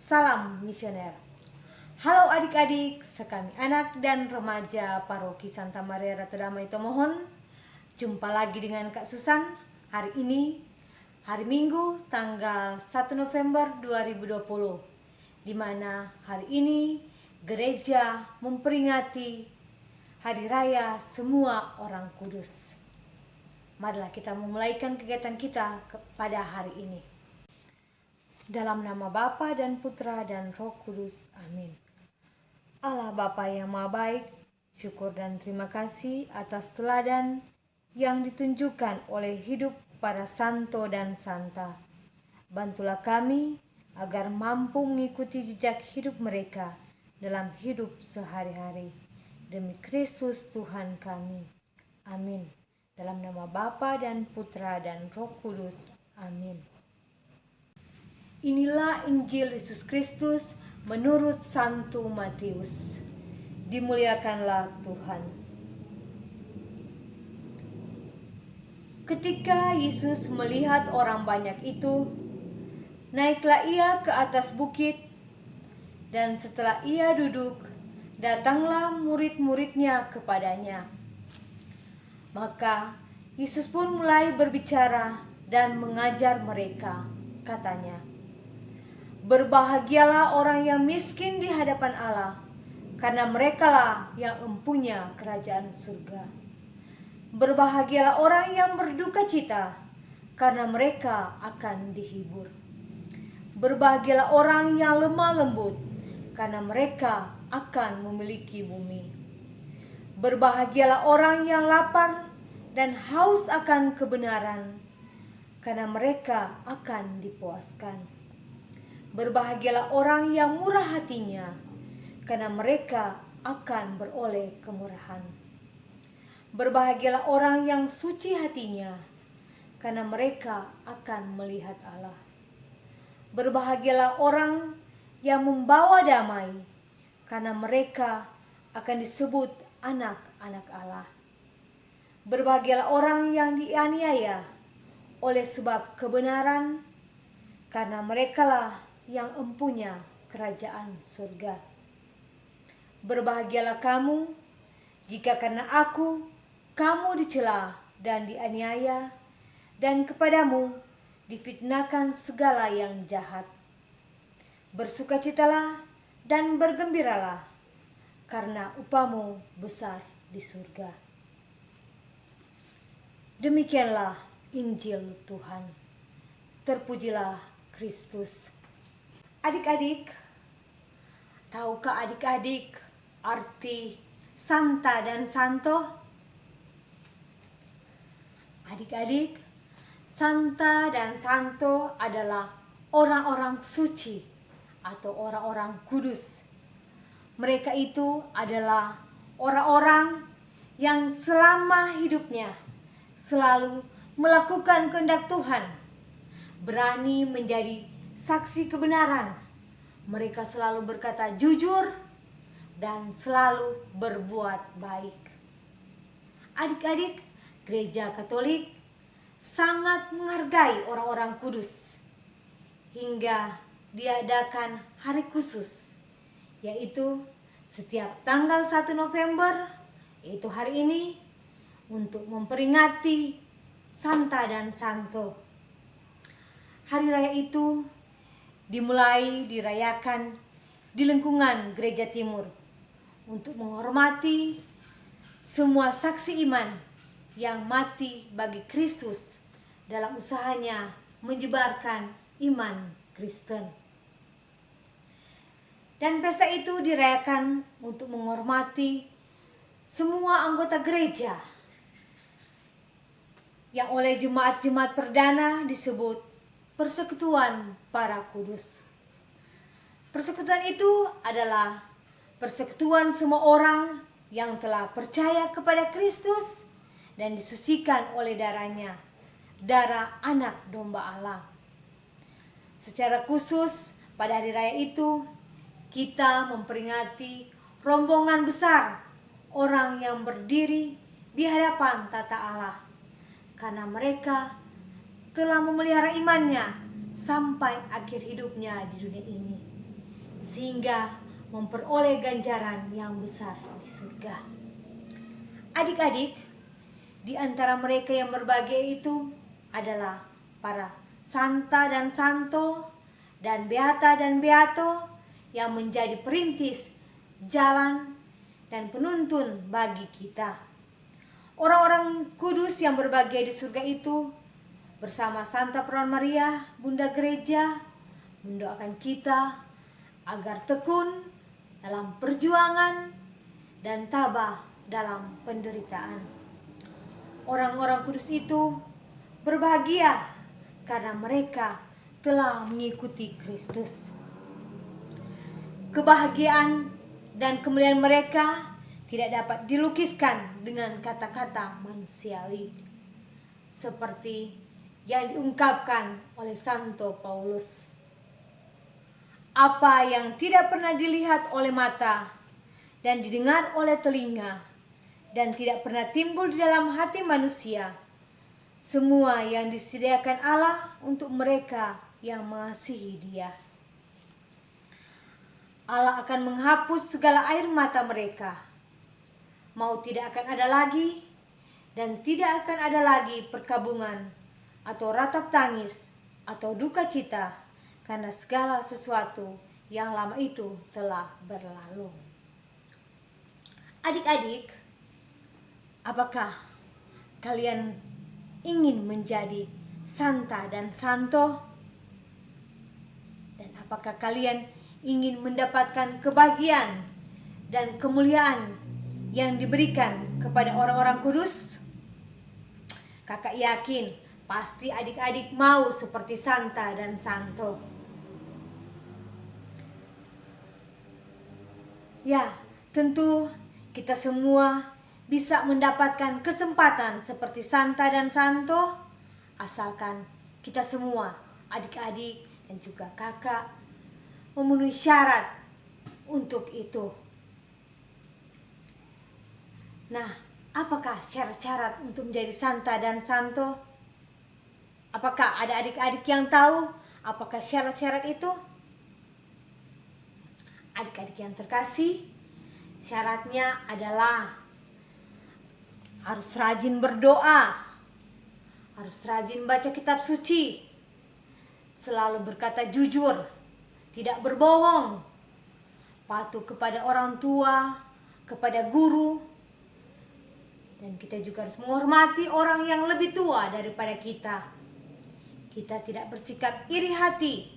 Salam misioner. Halo adik-adik, sekami anak dan remaja Paroki Santa Maria Ratu Damai Tomohon. Jumpa lagi dengan Kak Susan. Hari ini, hari Minggu tanggal 1 November 2020, di mana hari ini gereja memperingati Hari Raya Semua Orang Kudus. Marilah kita memulaikan kegiatan kita pada hari ini. Dalam nama Bapa dan Putra dan Roh Kudus. Amin. Allah Bapa yang Maha Baik, syukur dan terima kasih atas teladan yang ditunjukkan oleh hidup para santo dan santa. Bantulah kami agar mampu mengikuti jejak hidup mereka dalam hidup sehari-hari. Demi Kristus Tuhan kami. Amin. Dalam nama Bapa dan Putra dan Roh Kudus. Amin. Inilah Injil Yesus Kristus menurut Santo Matius. Dimuliakanlah Tuhan. Ketika Yesus melihat orang banyak itu, naiklah ia ke atas bukit, dan setelah ia duduk, datanglah murid-muridnya kepadanya. Maka Yesus pun mulai berbicara dan mengajar mereka, katanya, "Berbahagialah orang yang miskin di hadapan Allah, karena merekalah yang empunya kerajaan surga. Berbahagialah orang yang berduka cita, karena mereka akan dihibur. Berbahagialah orang yang lemah lembut, karena mereka akan memiliki bumi. Berbahagialah orang yang lapar dan haus akan kebenaran, karena mereka akan dipuaskan. Berbahagialah orang yang murah hatinya, karena mereka akan beroleh kemurahan. Berbahagialah orang yang suci hatinya, karena mereka akan melihat Allah. Berbahagialah orang yang membawa damai, karena mereka akan disebut anak-anak Allah. Berbahagialah orang yang dianiaya oleh sebab kebenaran, karena merekalah yang empunya kerajaan surga. Berbahagialah kamu jika karena aku kamu dicela dan dianiaya, dan kepadamu difitnahkan segala yang jahat. Bersukacitalah dan bergembiralah, karena upamu besar di surga." Demikianlah Injil Tuhan. Terpujilah Kristus. Adik-adik, tahukah adik-adik arti santa dan santo? Adik-adik, santa dan santo adalah orang-orang suci atau orang-orang kudus. Mereka itu adalah orang-orang yang selama hidupnya selalu melakukan kehendak Tuhan, berani menjadi saksi kebenaran. Mereka selalu berkata jujur dan selalu berbuat baik. Adik-adik, Gereja Katolik sangat menghargai orang-orang kudus, hingga diadakan hari khusus, yaitu setiap tanggal 1 November, yaitu hari ini, untuk memperingati Santa dan Santo. Hari raya itu dimulai dirayakan di lingkungan Gereja Timur untuk menghormati semua saksi iman yang mati bagi Kristus dalam usahanya menyebarkan iman Kristen. Dan pesta itu dirayakan untuk menghormati semua anggota gereja yang oleh jemaat-jemaat perdana disebut Persekutuan Para Kudus. Persekutuan itu adalah persekutuan semua orang yang telah percaya kepada Kristus dan disucikan oleh darahnya, darah anak domba Allah. Secara khusus pada hari raya itu kita memperingati rombongan besar orang yang berdiri di hadapan tata Allah, karena mereka telah memelihara imannya sampai akhir hidupnya di dunia ini. sehingga memperoleh ganjaran yang besar di surga. Adik-adik, di antara mereka yang berbahagia itu adalah para santa dan santo dan beata dan beato yang menjadi perintis jalan dan penuntun bagi kita. Orang-orang kudus yang berbahagia di surga itu bersama Santa Perawan Maria, Bunda Gereja, mendoakan kita agar tekun dalam perjuangan dan tabah dalam penderitaan. Orang-orang kudus itu berbahagia karena mereka telah mengikuti Kristus. Kebahagiaan dan kemuliaan mereka tidak dapat dilukiskan dengan kata-kata manusiawi, seperti yang diungkapkan oleh Santo Paulus. Apa yang tidak pernah dilihat oleh mata dan didengar oleh telinga dan tidak pernah timbul di dalam hati manusia, semua yang disediakan Allah untuk mereka yang mengasihi Dia. Allah akan menghapus segala air mata mereka. Mau tidak akan ada lagi, dan tidak akan ada lagi perkabungan atau ratap tangis atau duka cita, karena segala sesuatu yang lama itu telah berlalu. Adik-adik, apakah kalian ingin menjadi santa dan santo? Dan apakah kalian ingin mendapatkan kebahagiaan dan kemuliaan yang diberikan kepada orang-orang kudus? Kakak yakin pasti adik-adik mau seperti santa dan santo. Ya, tentu kita semua bisa mendapatkan kesempatan seperti santa dan santo, asalkan kita semua, adik-adik dan juga kakak, memenuhi syarat untuk itu. Nah, apakah syarat-syarat untuk menjadi santa dan santo? Apakah ada adik-adik yang tahu apakah syarat-syarat itu? Adik-adik yang terkasih, syaratnya adalah harus rajin berdoa, harus rajin baca kitab suci, selalu berkata jujur, tidak berbohong, patuh kepada orang tua, kepada guru, dan kita juga harus menghormati orang yang lebih tua daripada kita. Kita tidak bersikap iri hati,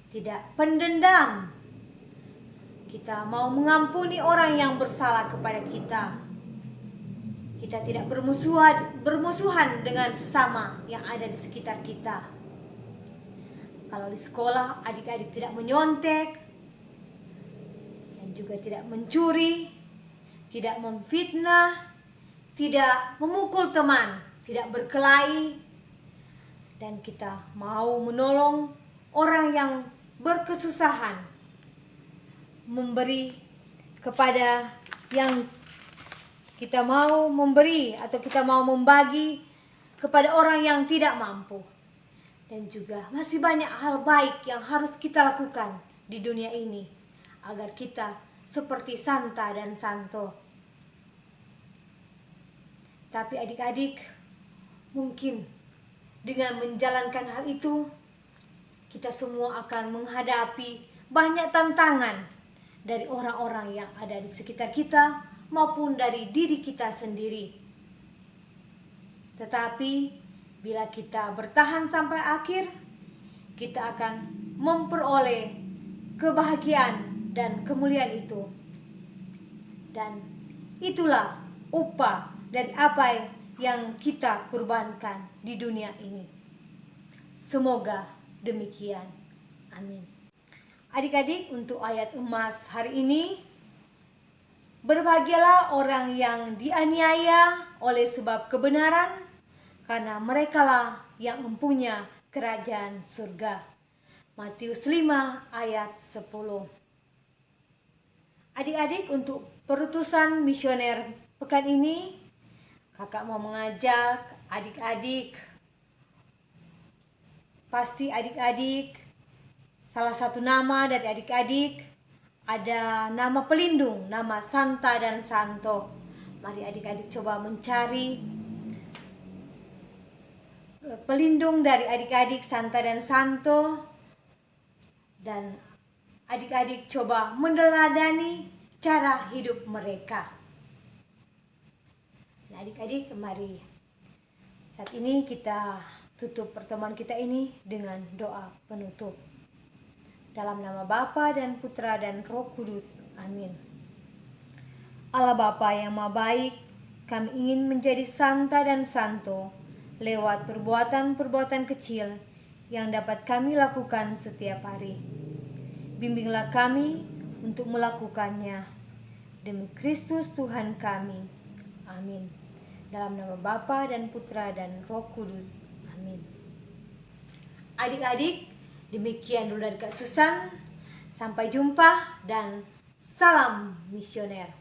tidak pendendam. Kita mau mengampuni orang yang bersalah kepada kita. Kita tidak bermusuhan dengan sesama yang ada di sekitar kita. Kalau di sekolah, adik-adik tidak menyontek, dan juga tidak mencuri, tidak memfitnah, tidak memukul teman, tidak berkelahi, dan kita mau menolong orang yang berkesusahan, memberi kepada yang kita mau memberi, atau kita mau membagi kepada orang yang tidak mampu. Dan juga masih banyak hal baik yang harus kita lakukan di dunia ini agar kita seperti santa dan santo. Tapi adik-adik, mungkin dengan menjalankan hal itu, kita semua akan menghadapi banyak tantangan dari orang-orang yang ada di sekitar kita maupun dari diri kita sendiri. Tetapi bila kita bertahan sampai akhir, kita akan memperoleh kebahagiaan dan kemuliaan itu. Dan itulah upah dari apa yang kita kurbankan di dunia ini. Semoga demikian. Amin. Adik-adik, untuk ayat emas hari ini, berbahagialah orang yang dianiaya oleh sebab kebenaran, karena merekalah yang mempunyai kerajaan surga. Matius 5 ayat 10. Adik-adik, untuk perutusan misioner pekan ini, kakak mau mengajak adik-adik, pasti adik-adik salah satu nama dari adik-adik ada nama pelindung, nama Santa dan Santo. Mari adik-adik coba mencari pelindung dari adik-adik Santa dan Santo, dan adik-adik coba meneladani cara hidup mereka. Nah, adik-adik, mari saat ini kita tutup pertemuan kita ini dengan doa penutup. Dalam nama Bapa dan Putra dan Roh Kudus. Amin. Allah Bapa yang Maha Baik, kami ingin menjadi Santa dan Santo lewat perbuatan-perbuatan kecil yang dapat kami lakukan setiap hari. Bimbinglah kami untuk melakukannya. Demi Kristus Tuhan kami. Amin. Dalam nama Bapa dan Putra dan Roh Kudus. Amin. Adik-adik, demikian dulu dari Kak Susan. Sampai jumpa dan salam misioner.